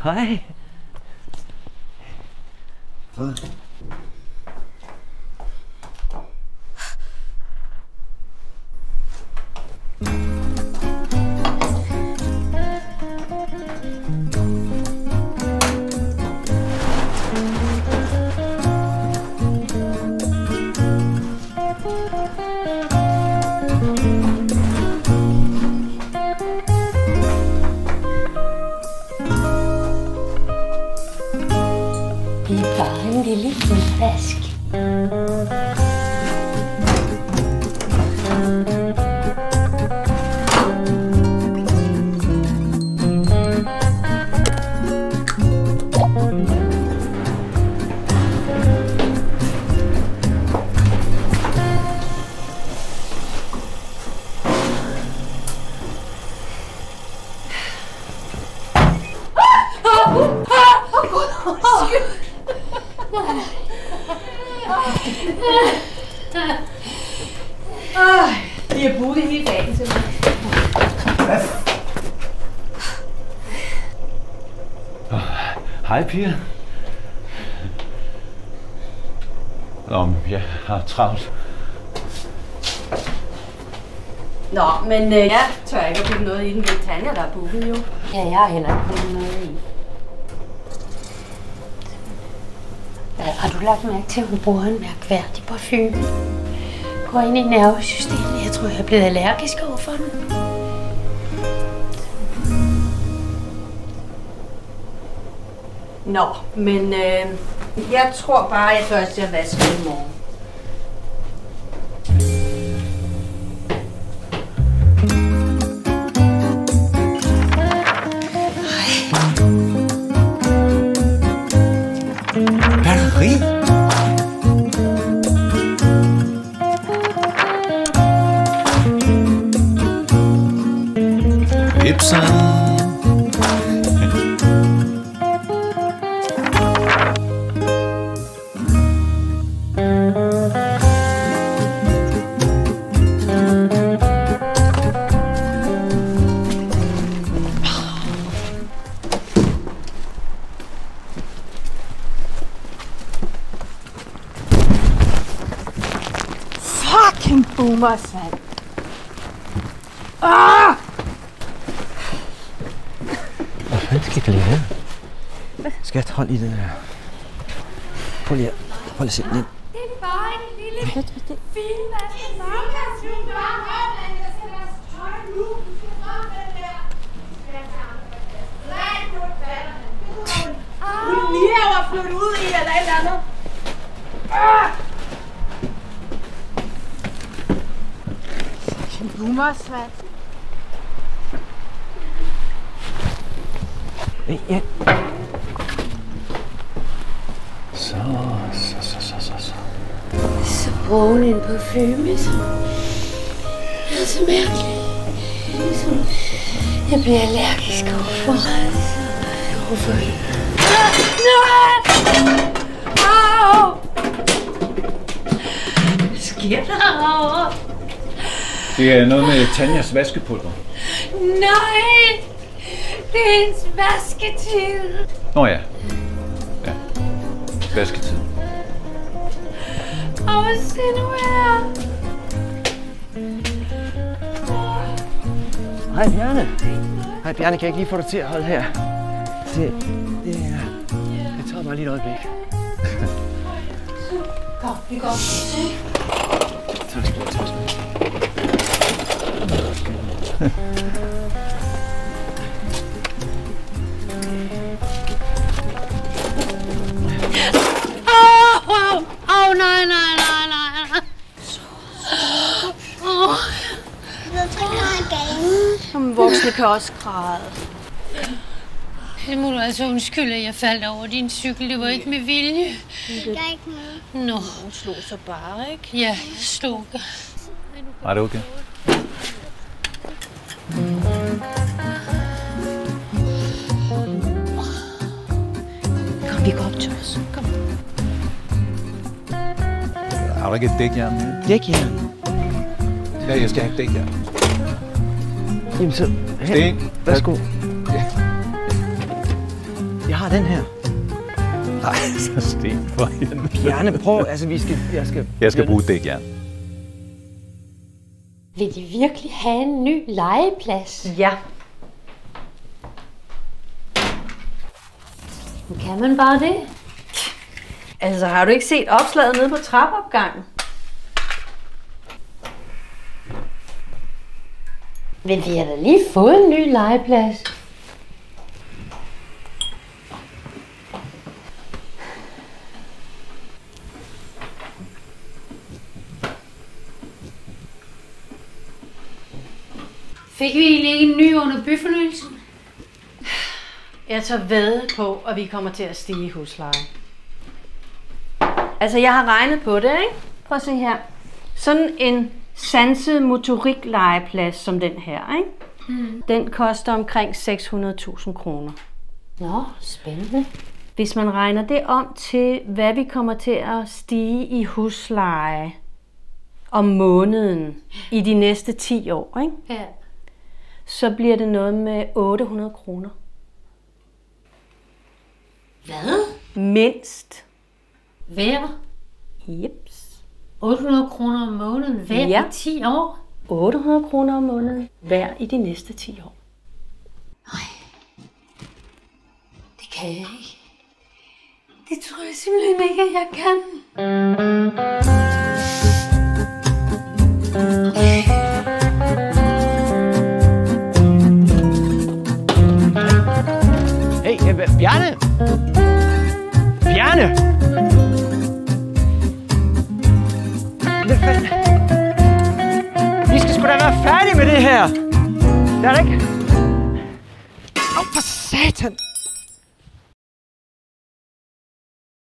Hej. Hvad? Det er bare en lille guldvask. De har booket hele dagen til mig. Hej, Pia. Jeg har travlt. Nå, men jeg tør ikke at putte noget i den. Det er Tanja, der er booket jo. Ja, jeg har heller ikke puttet noget i. Har du lagt mærke til, at hun bruger en mærkværdig parfume? Går ind i nervesystemet. Jeg tror, jeg er blevet allergisk over for den. Nå, men jeg tror bare, at jeg først skal vaske i morgen. Batteri? Ibsen. Fucking boomers, mand. Hvad fanden skal det lide? Skat, hold i den her. Prøv lige at sætte den ind. Det er bare en lille finvask. Mia var flyttet ud i eller et eller andet. Boomers, mand. Ja. Så. Så bruger hun en parfume, som er så mærkelig. Som jeg bliver allergisk overfor. Hvorfor? Nej! Au! Hvad sker der herovre? Det er noget med Tanjas vaskepulver. Nej! Det er hendes vasketid. Nå ja. Ja. Vasketid. Åh, se nu her. Hej, Bjarne. Hej, Bjarne. Kan jeg ikke lige få dig til at holde her? Se, det tager bare lige et øjeblik. Kom, vi går. Tak skal du have. Nej. Som voksne kan også græde. Det må du altså undskylde, at jeg faldt over din cykel. Det var ikke med vilje. Jeg er ikke med. Nå. Hun slog sig bare, ikke? Ja, jeg slog. Er det okay? Kom, vi går op til os. Kom. Har du ikke et dækjern med? Dækjern? Ja, jeg skal have et dækjern. Jamen så... Sten. Værsgo. Ja. Jeg har den her. Nej, så sten for hende. Bjarne, prøv. Altså, Jeg skal bruge det gerne. Vil de virkelig have en ny legeplads? Ja. Kan man bare det? Altså, har du ikke set opslaget nede på trappeopgangen? Men vi har da lige fået en ny legeplads. Fik vi egentlig ikke en ny under byfornyelsen? Jeg tager vædde på, at vi kommer til at stige i husleje. Altså, jeg har regnet på det, ikke? Prøv at se her. Sådan en sanset motoriklegeplads som den her, ikke? Den koster omkring 600.000 kroner. Nå, spændende. Hvis man regner det om til, hvad vi kommer til at stige i husleje om måneden i de næste 10 år, ikke? Ja. Så bliver det noget med 800 kroner. Hvad? Mindst. Hver? Jeps. 800 kroner om måneden hver Ja. i 10 år? 800 kroner om måneden hver i de næste 10 år. Det kan jeg ikke. Det tror jeg simpelthen ikke, at jeg kan. Hey, Bjarne! Bjarne! Hvad fanden? Vi skal sgu da være færdige med det her! Der er da ikke... Åh, for satan!